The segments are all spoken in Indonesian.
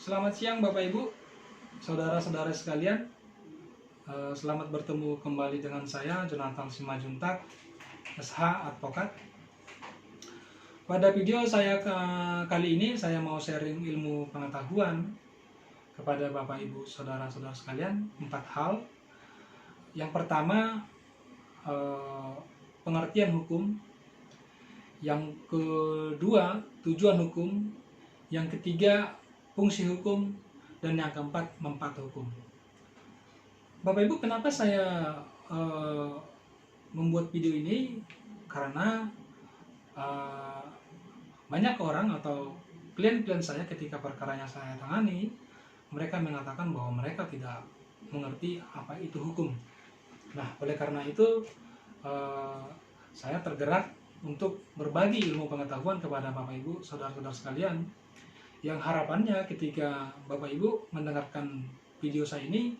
Selamat siang Bapak Ibu, saudara-saudara sekalian. Selamat bertemu kembali dengan saya, Jonathan Simajuntak, SH Advokat. Pada video saya kali ini, saya mau sharing ilmu pengetahuan kepada Bapak Ibu, saudara-saudara sekalian, 4 hal. Yang pertama, pengertian hukum. Yang kedua, tujuan hukum. Yang ketiga, fungsi hukum. Dan yang keempat, manfaat hukum. Bapak Ibu, kenapa saya membuat video ini? Karena banyak orang atau klien-klien saya ketika perkaranya saya tangani, mereka mengatakan bahwa mereka tidak mengerti apa itu hukum. Nah, oleh karena itu saya tergerak untuk berbagi ilmu pengetahuan kepada Bapak Ibu, saudara-saudara sekalian, yang harapannya ketika Bapak Ibu mendengarkan video saya ini,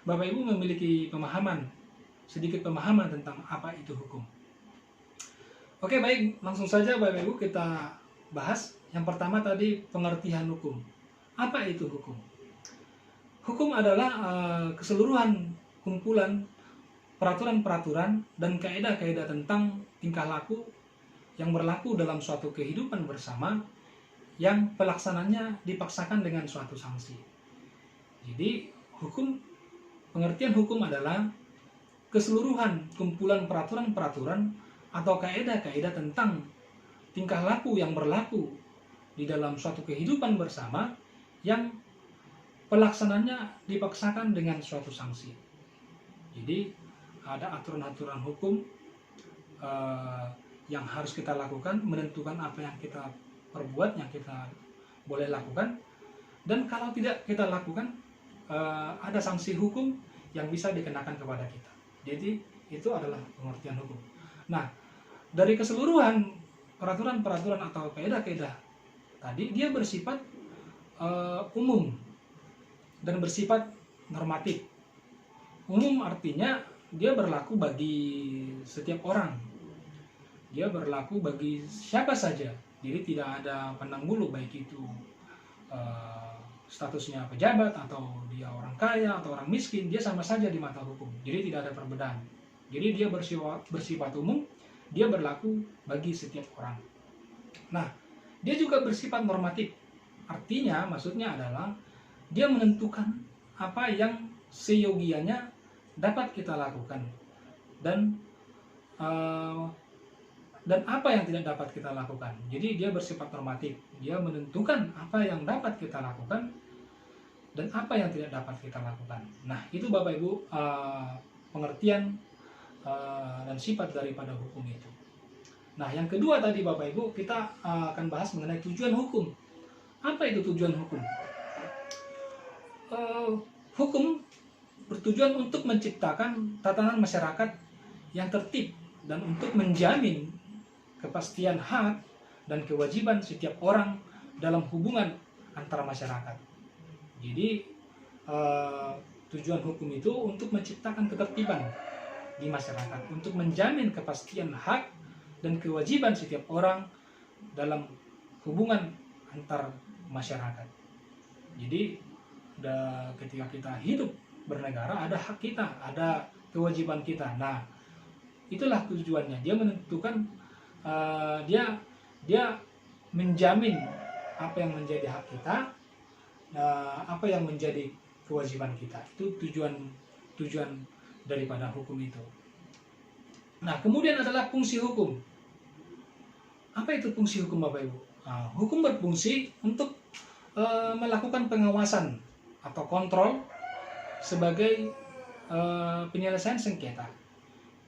Bapak Ibu memiliki sedikit pemahaman tentang apa itu hukum. Oke, baik, langsung saja Bapak Ibu kita bahas. Yang pertama tadi, pengertian hukum. Apa itu hukum? Hukum adalah keseluruhan kumpulan peraturan-peraturan dan kaidah-kaidah tentang tingkah laku yang berlaku dalam suatu kehidupan bersama, yang pelaksananya dipaksakan dengan suatu sanksi. Jadi pengertian hukum adalah keseluruhan kumpulan peraturan-peraturan atau kaidah-kaidah tentang tingkah laku yang berlaku di dalam suatu kehidupan bersama, yang pelaksananya dipaksakan dengan suatu sanksi. Jadi ada aturan-aturan hukum yang harus kita lakukan, menentukan apa yang kita perbuat, yang kita boleh lakukan, dan kalau tidak kita lakukan ada sanksi hukum yang bisa dikenakan kepada kita. Jadi itu adalah pengertian hukum. Nah, dari keseluruhan peraturan-peraturan atau kaidah-kaidah tadi, dia bersifat umum dan bersifat normatif. Umum artinya dia berlaku bagi setiap orang, dia berlaku bagi siapa saja. Jadi tidak ada pandang bulu, baik itu statusnya pejabat atau dia orang kaya atau orang miskin, dia sama saja di mata hukum. Jadi tidak ada perbedaan. Jadi dia bersifat umum, dia berlaku bagi setiap orang. Nah, dia juga bersifat normatif. Artinya, maksudnya adalah dia menentukan apa yang seyogianya dapat kita lakukan, dan apa yang tidak dapat kita lakukan. Jadi dia bersifat normatif, dia menentukan apa yang dapat kita lakukan dan apa yang tidak dapat kita lakukan. Nah, itu Bapak Ibu pengertian dan sifat daripada hukum itu. Nah, yang kedua tadi Bapak Ibu, kita akan bahas mengenai tujuan hukum. Apa itu tujuan hukum? Hukum bertujuan untuk menciptakan tatanan masyarakat yang tertib dan untuk menjamin kepastian hak dan kewajiban setiap orang dalam hubungan antara masyarakat. Jadi tujuan hukum itu untuk menciptakan ketertiban di masyarakat, untuk menjamin kepastian hak dan kewajiban setiap orang dalam hubungan antar masyarakat. Jadi ketika kita hidup bernegara, ada hak kita, ada kewajiban kita. Nah, itulah tujuannya. Dia menentukan, dia menjamin apa yang menjadi hak kita, apa yang menjadi kewajiban kita. Itu tujuan daripada hukum itu. Nah, kemudian adalah fungsi hukum. Apa itu fungsi hukum Bapak Ibu? Hukum berfungsi untuk melakukan pengawasan atau kontrol sebagai penyelesaian sengketa.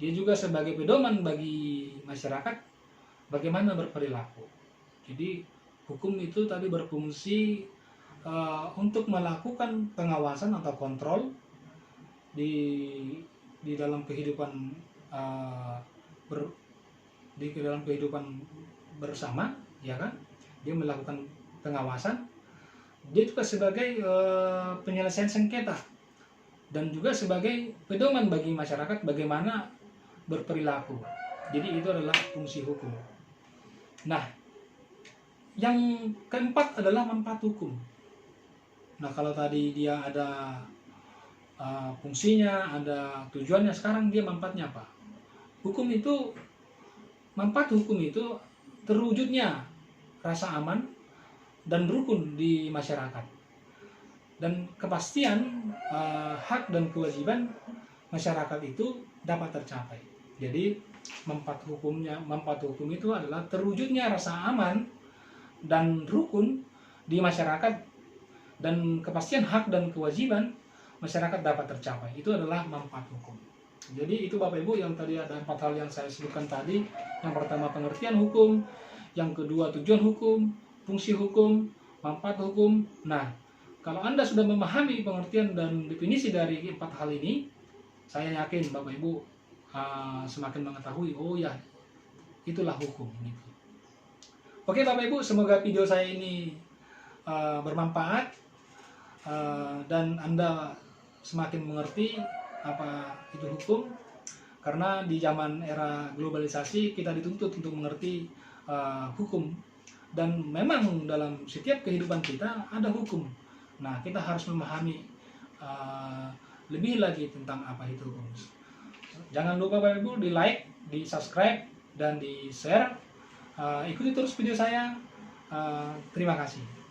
Dia juga sebagai pedoman bagi masyarakat bagaimana berperilaku. Jadi hukum itu tadi berfungsi untuk melakukan pengawasan atau kontrol di dalam kehidupan dalam kehidupan bersama, ya kan? Dia melakukan pengawasan. Dia juga sebagai penyelesaian sengketa dan juga sebagai pedoman bagi masyarakat bagaimana berperilaku. Jadi itu adalah fungsi hukum. Nah, yang keempat adalah manfaat hukum. Nah, kalau tadi dia ada fungsinya, ada tujuannya, sekarang dia manfaatnya apa? Manfaat hukum itu terwujudnya rasa aman dan rukun di masyarakat, dan kepastian hak dan kewajiban masyarakat itu dapat tercapai. Jadi manfaat hukum itu adalah terwujudnya rasa aman dan rukun di masyarakat, dan kepastian hak dan kewajiban masyarakat dapat tercapai. Itu adalah manfaat hukum. Jadi itu Bapak Ibu yang tadi ada 4 hal yang saya sebutkan tadi. Yang pertama pengertian hukum, yang kedua tujuan hukum, fungsi hukum, manfaat hukum. Nah, kalau Anda sudah memahami pengertian dan definisi dari 4 hal ini, saya yakin Bapak Ibu semakin mengetahui, oh ya, itulah hukum. Oke Bapak Ibu, semoga video saya ini bermanfaat dan Anda semakin mengerti apa itu hukum, karena di zaman era globalisasi kita dituntut untuk mengerti hukum, dan memang dalam setiap kehidupan kita ada hukum. Nah, kita harus memahami lebih lagi tentang apa itu hukum. Jangan lupa Bapak Ibu di like, di subscribe, dan di share. Ikuti terus video saya. Terima kasih.